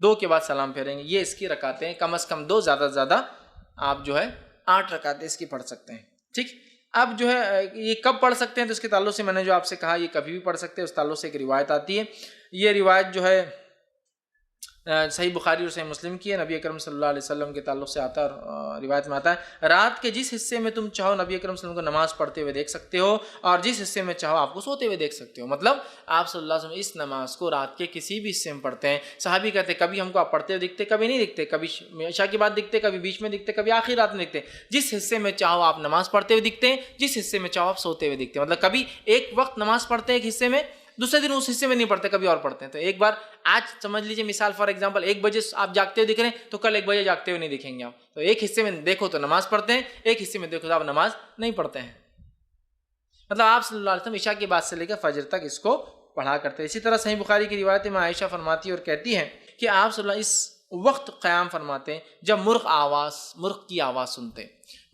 2 کے بعد سلام پھیریں گے. یہ اس کی رکعتیں ہیں، کم از کم 2، زیادہ سے زیادہ آپ جو ہے 8 رکعتیں اس کی پڑھ سکتے ہیں. ٹھیک. اب جو ہے یہ کب پڑھ سکتے ہیں، تو اس کے تعلق سے میں نے جو آپ سے کہا یہ کبھی بھی پڑھ سکتے ہیں. اس تعلق سے ایک روایت آتی ہے، یہ روایت جو ہے صحیح بخاری اور صحیح مسلم کی ہے. نبی اکرم صلی اللہ علیہ وسلم کے تعلق سے آتا ہے، اور روایت میں آتا ہے رات کے جس حصے میں تم چاہو نبی اکرم صلی اللہ علیہ وسلم کو نماز پڑھتے ہوئے دیکھ سکتے ہو، اور جس حصے میں چاہو آپ کو سوتے ہوئے دیکھ سکتے ہو. مطلب آپ صلی اللہ علیہ وسلم اس نماز کو رات کے کسی بھی حصے میں پڑھتے ہیں. صحابی کہتے ہیں کبھی ہم کو آپ پڑھتے ہوئے دکھتے، کبھی نہیں دکھتے، کبھی عشاء کی بات دکھتے، کبھی بیچ میں دکھتے، کبھی آخری رات میں دکھتے. جس حصے میں چاہو آپ نماز پڑھتے ہوئے دکھتے ہیں، جس حصے میں چاہو آپ سوتے ہوئے دکھتے ہیں. مطلب کبھی ایک وقت نماز پڑھتے ہیں ایک حصے میں، دوسرے دن اس حصے میں نہیں پڑھتے، کبھی اور پڑھتے ہیں. تو ایک بار آج سمجھ لیجیے مثال فار ایگزامپل 1 بجے آپ جاگتے ہوئے دکھ رہے ہیں، تو کل 1 بجے جاگتے ہوئے نہیں دکھیں گے آپ. تو ایک حصے میں دیکھو تو نماز پڑھتے ہیں، ایک حصے میں دیکھو تو آپ نماز نہیں پڑھتے ہیں. مطلب آپ صلی اللہ علیہ وسلم عشاء کی بات سے لے کر فجر تک اس کو پڑھا کرتے ہیں. اسی طرح صحیح بخاری کی روایت میں عائشہ فرماتی ہے اور کہتی ہیں کہ آپ صلی اللہ علیہ وسلم اس وقت قیام فرماتے ہیں جب مرغ کی آواز سنتے.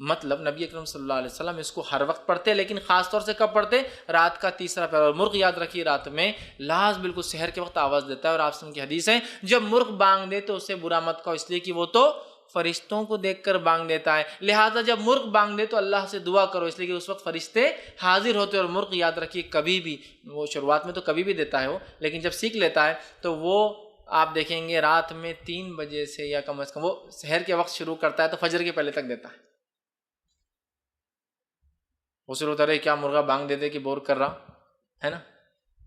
مطلب نبی اکرم صلی اللہ علیہ وسلم اس کو ہر وقت پڑھتے، لیکن خاص طور سے کب پڑھتے؟ رات کا تیسرا پہر. اور مرغ یاد رکھیے رات میں لاز بالکل سحر کے وقت آواز دیتا ہے. اور آپ صلی اللہ علیہ وسلم کی حدیث ہے جب مرغ بانگ دے تو اسے برا مت کہو، اس لیے کہ وہ تو فرشتوں کو دیکھ کر بانگ دیتا ہے. لہٰذا جب مرغ بانگ دے تو اللہ سے دعا کرو، اس لیے کہ اس وقت فرشتے حاضر ہوتے. اور مرغ یاد رکھیے کبھی بھی، وہ شروعات میں تو کبھی بھی دیتا ہے وہ، لیکن جب سیکھ لیتا ہے تو وہ آپ دیکھیں گے رات میں 3 بجے سے یا کم از کم وہ سحر کے وقت شروع کرتا ہے تو فجر کے پہلے تک دیتا ہے. وہ شروع ہوتا رہے کیا مرغا بانگ دے دے کہ بور کر رہا ہے نا،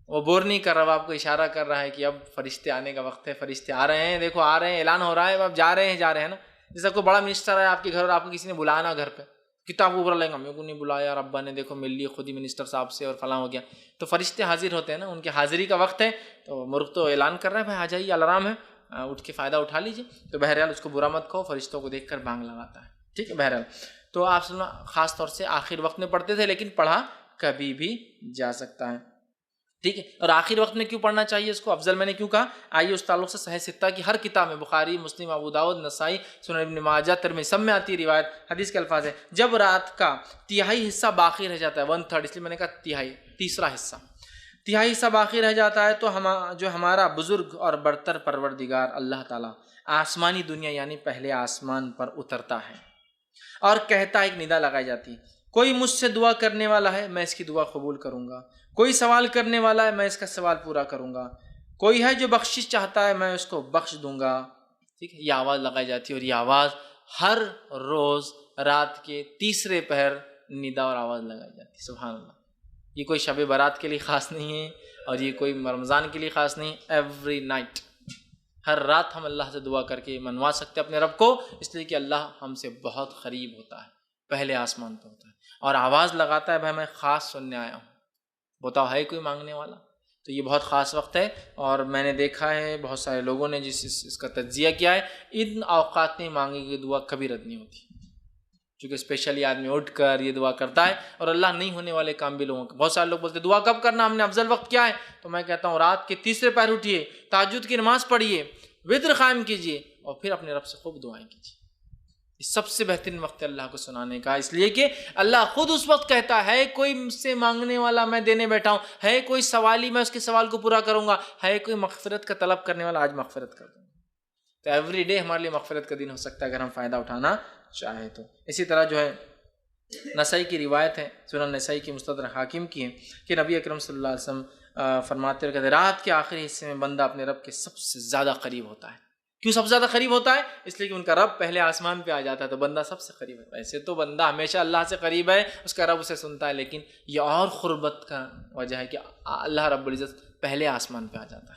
وہ بور نہیں کر رہا، وہ آپ کو اشارہ کر رہا ہے کہ اب فرشتے آنے کا وقت ہے، فرشتے آ رہے ہیں، دیکھو آ رہے ہیں، اعلان ہو رہا ہے، اب جا رہے ہیں نا. جیسا کوئی بڑا منسٹر ہے آپ کے گھر اور آپ کو کسی نے بلایا نا گھر پہ، کتاب کو برا لیں گا میرے کو نہیں بلایا، ربا نے دیکھو مل لی خود ہی منسٹر صاحب سے اور فلاں ہو گیا. تو فرشتے حاضر ہوتے ہیں نا، ان کی حاضری کا وقت ہے. تو مرغ تو اعلان کر رہا ہے بھائی آ جائیے، الارم ہے، اٹھ کے فائدہ اٹھا لیجیے. تو بہرحال اس کو برا مت کہو، فرشتوں کو دیکھ کر بانگ لگاتا ہے. ٹھیک ہے. بہرحال تو آپ خاص طور سے آخر وقت میں پڑھتے تھے، لیکن پڑھا کبھی بھی جا سکتا ہے. ٹھیک ہے. اور آخر وقت میں کیوں پڑھنا چاہیے اس کو افضل میں نے کیوں کہا؟ آئیے اس تعلق سے صحیح ستہ کی ہر کتاب میں، بخاری، مسلم، ابو داؤد، نسائی، سنن ابن ماجہ، ترمذی، سب میں آتی ہے روایت. حدیث کے الفاظ ہے جب رات کا تہائی حصہ باقی رہ جاتا ہے، 1/3، اس لیے میں نے کہا تہائی، تیسرا حصہ، تہائی حصہ باقی رہ جاتا ہے، تو جو ہمارا بزرگ اور برتر پروردگار اللہ تعالیٰ آسمانی دنیا یعنی پہلے آسمان پر اترتا ہے اور کہتا ہے، ایک ندا لگائی جاتی ہے، کوئی مجھ سے دعا کرنے والا ہے میں اس کی دعا قبول کروں گا، کوئی سوال کرنے والا ہے میں اس کا سوال پورا کروں گا، کوئی ہے جو بخشش چاہتا ہے میں اس کو بخش دوں گا. ٹھیک ہے. یہ آواز لگائی جاتی ہے، اور یہ آواز ہر روز رات کے تیسرے پہر ندا اور آواز لگائی جاتی ہے. سبحان اللہ. یہ کوئی شب برات کے لیے خاص نہیں ہے، اور یہ کوئی رمضان کے لیے خاص نہیں. ایوری نائٹ، ہر رات ہم اللہ سے دعا کر کے منوا سکتے ہیں اپنے رب کو، اس لیے کہ اللہ ہم سے بہت قریب ہوتا ہے، پہلے آسمان پہ ہوتا ہے اور آواز لگاتا ہے بھائی میں خاص سننے آیا ہوں، بتاؤ ہے کوئی مانگنے والا؟ تو یہ بہت خاص وقت ہے. اور میں نے دیکھا ہے بہت سارے لوگوں نے اس کا تجزیہ کیا ہے، ان اوقات میں مانگی گئی دعا کبھی رد نہیں ہوتی، چونکہ اسپیشلی آدمی اٹھ کر یہ دعا کرتا ہے. اور اللہ نہیں ہونے والے کام بھی لوگوں کے، بہت سارے لوگ بولتے ہیں دعا کب کرنا، ہم نے افضل وقت کیا ہے؟ تو میں کہتا ہوں رات کے تیسرے پہر اٹھیے، تہجد کی نماز پڑھیے، وتر قائم کیجیے، اور پھر اپنے رب سے خوب دعائیں کیجیے. سب سے بہترین وقت ہے اللہ کو سنانے کا، اس لیے کہ اللہ خود اس وقت کہتا ہے کوئی مجھ سے مانگنے والا میں دینے بیٹھا ہوں، ہے کوئی سوالی میں اس کے سوال کو پورا کروں گا، ہے کوئی مغفرت کا طلب کرنے والا آج مغفرت کر دوں گا. تو ایوری ڈے ہمارے لیے مغفرت کا دن ہو سکتا ہے اگر ہم فائدہ اٹھانا چاہیں تو. اسی طرح جو ہے نسائی کی روایت ہے، سنن نسائی کی مستدرک حاکم کی ہے کہ نبی اکرم صلی اللہ علیہ وسلم فرماتے ہیں کہ رات کے آخری حصے میں بندہ اپنے رب کے سب سے زیادہ قریب ہوتا ہے. کیوں سب سے زیادہ قریب ہوتا ہے؟ اس لیے کہ ان کا رب پہلے آسمان پہ آ جاتا ہے تو بندہ سب سے قریب ہے. ایسے تو بندہ ہمیشہ اللہ سے قریب ہے، اس کا رب اسے سنتا ہے، لیکن یہ اور قربت کا وجہ ہے کہ اللہ رب العزت پہلے آسمان پہ آ جاتا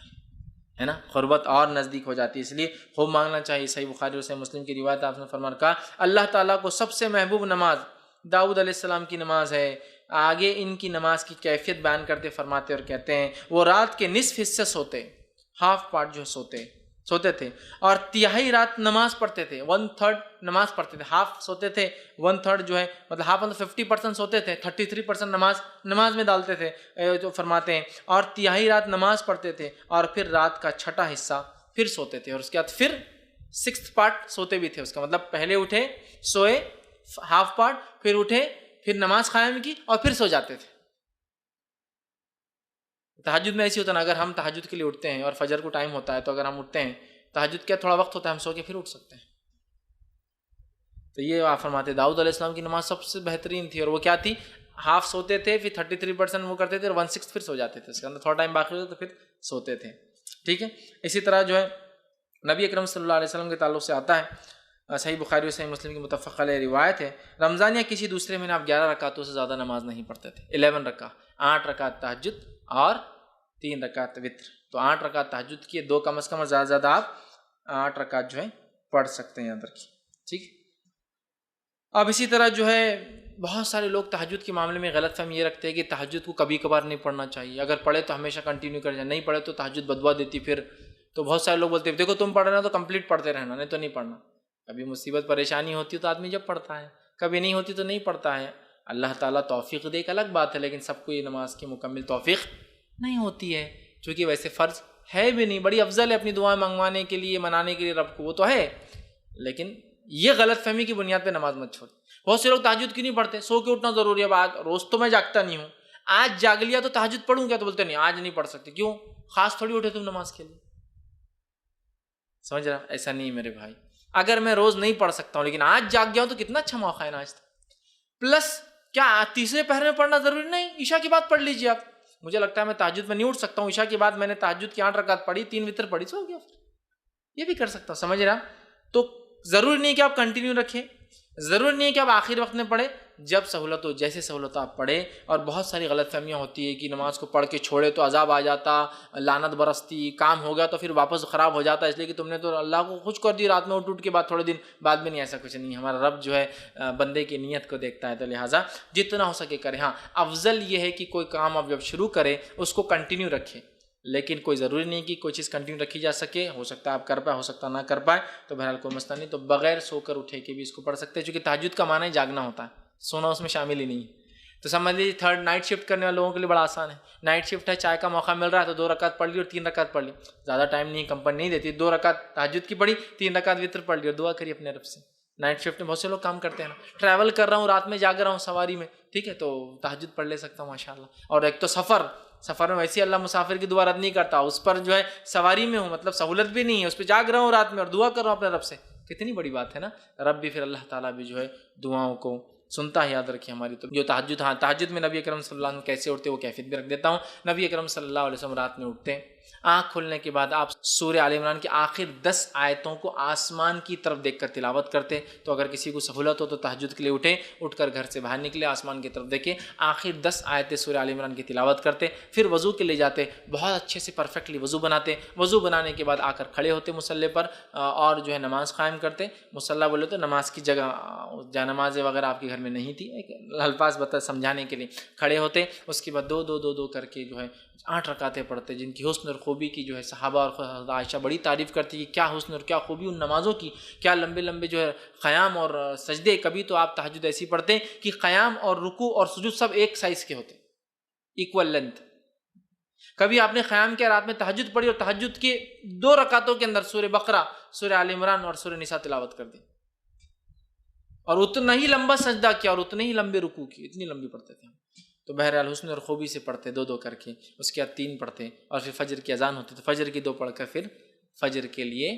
ہے نا، قربت اور نزدیک ہو جاتی ہے. اس لیے خوب مانگنا چاہیے. صحیح بخاری اور صحیح مسلم کی روایت آپ نے فرمان کہا اللہ تعالیٰ کو سب سے محبوب نماز داؤد علیہ السلام کی نماز ہے. آگے ان کی نماز کی کیفیت بیان کرتے فرماتے اور کہتے ہیں وہ رات کے نصف حصے سوتے، ہاف پارٹ جو ہے سوتے تھے، اور تہائی رات نماز پڑھتے تھے، 1/3 نماز پڑھتے تھے، ہاف سوتے تھے، 1/3 جو ہے مطلب ہاف مطلب 50% سوتے تھے، 33% نماز میں ڈالتے تھے جو فرماتے ہیں، اور تہائی رات نماز پڑھتے تھے، اور پھر رات کا چھٹا حصہ پھر سوتے تھے، اور اس کے بعد پھر 6th پارٹ سوتے بھی تھے. اس کا مطلب پہلے اٹھے سوئے ہاف پارٹ، پھر اٹھے پھر نماز قائم کی اور پھر سو جاتے تھے. تہجد میں ایسی ہوتا ہے نا، اگر ہم تہجد کے لیے اٹھتے ہیں اور فجر کو ٹائم ہوتا ہے تو اگر ہم اٹھتے ہیں تہجد کیا تھوڑا وقت ہوتا ہے، ہم سو کے پھر اٹھ سکتے ہیں. تو یہ آپ فرماتے داؤد علیہ السلام کی نماز سب سے بہترین تھی، اور وہ کیا تھی، ہاف سوتے تھے، پھر 33% وہ کرتے تھے، اور 1/6 پھر سو جاتے تھے، اس کے اندر تھوڑا ٹائم باقی ہوتا تو پھر سوتے تھے. ٹھیک ہے. اسی طرح جو ہے نبی اکرم صلی اللہ علیہ وسلم کے تعلق سے آتا ہے، صحیح بخاری اور صحیح مسلم کی متفق علیہ روایت ہے، رمضان یا کسی دوسرے مہینے آپ 11 رکعتوں سے زیادہ نماز نہیں پڑھتے تھے. 11 رکعت، 8 رکعت تہجد اور 3 رکعت وتر. تو 8 رکعت تہجد کی، 2 کم از کم، اور زیادہ زیادہ آپ 8 رکعت جو ہے پڑھ سکتے ہیں یاد رکھیے. ٹھیک. اب اسی طرح جو ہے بہت سارے لوگ تہجد کے معاملے میں غلط فہمی یہ رکھتے ہیں کہ تہجد کو کبھی کبھار نہیں پڑھنا چاہیے، اگر پڑھے تو ہمیشہ کنٹینیو کر جائیں، نہیں پڑھے تو تہجد بدوا دیتی. پھر تو بہت سارے لوگ بولتے ہیں دیکھو تم پڑھ رہے ہو تو کمپلیٹ پڑھتے رہنا، نہیں تو نہیں پڑھنا. کبھی مصیبت پریشانی ہوتی ہے تو آدمی جب پڑھتا ہے، کبھی نہیں ہوتی تو نہیں پڑھتا ہے. اللہ تعالیٰ توفیق دے ایک الگ بات ہے، لیکن سب کو یہ نماز کی مکمل توفیق نہیں ہوتی ہے، چونکہ ویسے فرض ہے بھی نہیں. بڑی افضل ہے اپنی دعائیں منگوانے کے لیے، منانے کے لیے رب کو، وہ تو ہے، لیکن یہ غلط فہمی کی بنیاد پہ نماز مت چھوڑ. بہت سے لوگ تہجد کیوں نہیں پڑھتے، سو کے اٹھنا ضروری ہے. اب روز تو میں جاگتا نہیں ہوں، آج جاگ لیا تو تہجد پڑھوں کیا، تو بولتے نہیں آج نہیں پڑھ سکتے. کیوں؟ خاص تھوڑی اٹھے تم نماز کے لیے. سمجھ رہا؟ ایسا نہیں میرے بھائی. اگر میں روز نہیں پڑھ سکتا ہوں لیکن آج جاگ گیا ہوں تو کتنا اچھا موقع ہے نا آج. پلس کیا تیسرے پہر میں پڑھنا ضروری نہیں، عشاء کی بات پڑھ لیجیے آپ. مجھے لگتا ہے میں تہجد میں نہیں اٹھ سکتا ہوں، عشاء کے بعد میں نے تہجد کی 8 رکعت پڑھی، 3 وتر پڑھی، سو گیا. یہ بھی کر سکتا ہوں. سمجھ رہا؟ تو ضروری نہیں کہ آپ کنٹینیو رکھیں، ضروری نہیں ہے کہ آپ آخر وقت میں پڑھیں، جب سہولت ہو، جیسے سہولت آپ پڑھیں. اور بہت ساری غلط فہمیاں ہوتی ہے کہ نماز کو پڑھ کے چھوڑے تو عذاب آ جاتا، لعنت برستی، کام ہو گیا تو پھر واپس خراب ہو جاتا، اس لیے کہ تم نے تو اللہ کو خوش کر دی رات میں اٹھ کے بعد تھوڑے دن بعد میں. نہیں، ایسا کچھ نہیں. ہمارا رب جو ہے بندے کی نیت کو دیکھتا ہے، تو لہٰذا جتنا ہو سکے کرے. ہاں، افضل یہ ہے کہ کوئی کام آپ جب شروع کریں اس کو کنٹینیو رکھیں، لیکن کوئی ضروری نہیں کہ کوئی چیز کنٹینیو رکھی جا سکے. ہو سکتا ہے آپ کر پائے، ہو سکتا نہ کر پائے، تو بہرحال کوئی مسئلہ نہیں. تو بغیر سو کر اٹھے کے بھی اس کو پڑھ سکتے ہیں، چونکہ تہجد کا معنی جاگنا ہوتا ہے، سونا اس میں شامل ہی نہیں. تو سمجھ لیجیے تھرڈ نائٹ شفٹ کرنے والے لوگوں کے لیے بڑا آسان ہے. نائٹ شفٹ ہے، چائے کا موقع مل رہا ہے تو 2 رکعت پڑھ لی اور 3 رکعت پڑھ لی. زیادہ ٹائم نہیں، کمپنی نہیں دیتی، 2 رکعت تہجد کی پڑھی، 3 رکعت وتر پڑھ لی اور دعا کری اپنے رب سے. نائٹ شفٹ میں بہت سے لوگ کام کرتے ہیں نا، ٹریول کر رہا ہوں، رات میں جاگ رہا ہوں سواری میں، ٹھیک ہے، تو تہجد پڑھ لے سکتا ہوں ماشاءاللہ. اور ایک تو سفر میں ویسے اللہ مسافر کی دعا رد نہیں کرتا، اس پر جو ہے سواری میں ہوں، مطلب سہولت بھی نہیں ہے، اس پہ جاگ رہا ہوں رات میں اور دعا کر رہا ہوں اپنے رب سے. کتنی بڑی بات ہے نا. رب بھی پھر اللہ تعالیٰ بھی جو ہے دعاؤں کو سنتا ہے. یاد رکھیے ہماری تو جو تہجد، ہاں تہجد میں نبی اکرم صلی اللہ علیہ وسلم کیسے اٹھتے وہ کیفیت بھی رکھ دیتا ہوں. نبی اکرم صلی اللہ علیہ وسلم رات میں اٹھتے، آنکھ کھلنے کے بعد آپ سورہ آل عمران کی آخر 10 آیتوں کو آسمان کی طرف دیکھ کر تلاوت کرتے. تو اگر کسی کو سہولت ہو تو تہجد کے لیے اٹھے، اٹھ کر گھر سے باہر نکلے، آسمان کی طرف دیکھے، آخر 10 آیتیں سورہ آل عمران کی تلاوت کرتے، پھر وضو کے لیے جاتے، بہت اچھے سے پرفیکٹلی وضو بناتے، وضو بنانے کے بعد آ کر کھڑے ہوتے مصلی پر اور جو ہے نماز قائم کرتے. مصلی بولے تو نماز کی جگہ، جا نماز وغیرہ آپ کے گھر میں نہیں تھی، الفاظ بتا سمجھانے کے لیے کھڑے ہوتے. اس کے بعد دو کر کے جو ہے 8 رکعتیں پڑھتے، جن کی حسن اور خوبی کی جو ہے صحابہ اور حضرت عائشہ بڑی تعریف کرتی کہ کیا حسن اور کیا خوبی ان نمازوں کی، کیا لمبے لمبے جو ہے قیام اور سجدے. کبھی تو آپ تہجد ایسی پڑھتے کہ قیام اور رکوع اور سجود سب ایک سائز کے ہوتے، ایکول لینتھ. کبھی آپ نے قیام کیا رات میں تہجد پڑھی اور تہجد کے 2 رکعتوں کے اندر سورہ بقرہ، سورہ آل عمران اور سورہ نساء تلاوت کر دی، اور اتنا ہی لمبا سجدہ کیا اور اتنے ہی لمبے رکوع کیے، اتنی لمبی پڑھتے تھے. تو بہرحال حسن اور خوبی سے پڑھتے 2 کر کے، اس کے بعد 3 پڑھتے، اور پھر فجر کی اذان ہوتی تو فجر کی 2 پڑھ کر پھر فجر کے لیے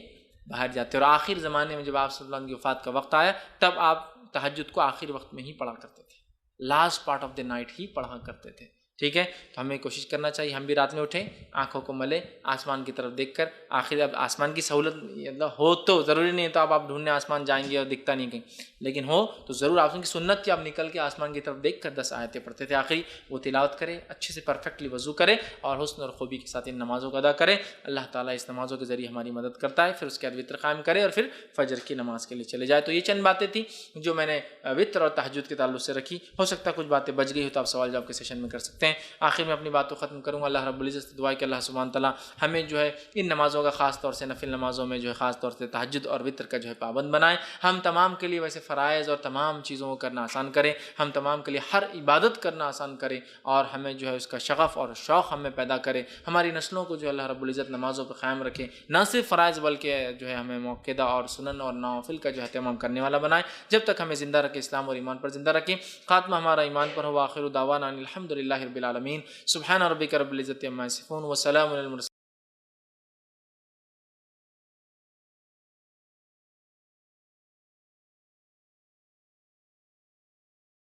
باہر جاتے. اور آخر زمانے میں جب آپ صلی اللہ علیہ وسلم کی وفات کا وقت آیا تب آپ تہجد کو آخر وقت میں ہی پڑھا کرتے تھے، last part of the night ہی پڑھا کرتے تھے. ٹھیک ہے. تو ہمیں کوشش کرنا چاہیے ہم بھی رات میں اٹھیں، آنکھوں کو ملے، آسمان کی طرف دیکھ کر. آخر اب آسمان کی سہولت ہو تو ضروری نہیں ہے تو آپ ڈھونڈنے آسمان جائیں گے اور دکھتا نہیں کہیں، لیکن ہو تو ضرور آپ کی سنت کہ آپ نکل کے آسمان کی طرف دیکھ کر 10 آیتیں پڑھتے تھے. آخری وہ تلاوت کرے، اچھے سے پرفیکٹلی وضو کرے اور حسن اور خوبی کے ساتھ ان نمازوں کو ادا کرے. اللہ تعالیٰ اس نمازوں کے ذریعے ہماری مدد کرتا ہے. پھر اس کے بعد وتر قائم کرے اور پھر فجر کی نماز کے لیے چلے جائے. تو یہ چند باتیں تھیں جو میں نے وتر اور تہجد کے تعلق سے رکھی. ہو سکتا ہے کچھ باتیں بچ گئی ہو تو آپ سوال جواب کے سیشن میں کر سکتے ہیں. آخر میں اپنی بات کو ختم کروں گا. اللہ رب العزت سے دعا ہے کہ اللہ سبحانہ تعالیٰ ہمیں جو ہے ان نمازوں کا خاص طور سے نفل نمازوں میں جو ہے خاص طور سے تہجد اور وتر کا جو ہے پابند بنائے. ہم تمام کے لیے ویسے فرائض اور تمام چیزوں کو کرنا آسان کرے، ہم تمام کے لیے ہر عبادت کرنا آسان کرے اور ہمیں جو ہے اس کا شغف اور شوق ہمیں پیدا کرے. ہماری نسلوں کو جو اللہ رب العزت نمازوں پہ قائم رکھے، نہ صرف فرائض بلکہ جو ہے ہمیں موقدہ اور سنن اور نوافل کا جو ہے اہتمام کرنے والا بنائے. جب تک ہمیں زندہ رکھے اسلام اور ایمان پر زندہ رکھے. خاتمہ ہمارا ایمان پر ہو. آخر دعوانا الحمد للہ رب العالمین. سبحان ربک رب العزت عما یصفون وسلام علی المرسلین.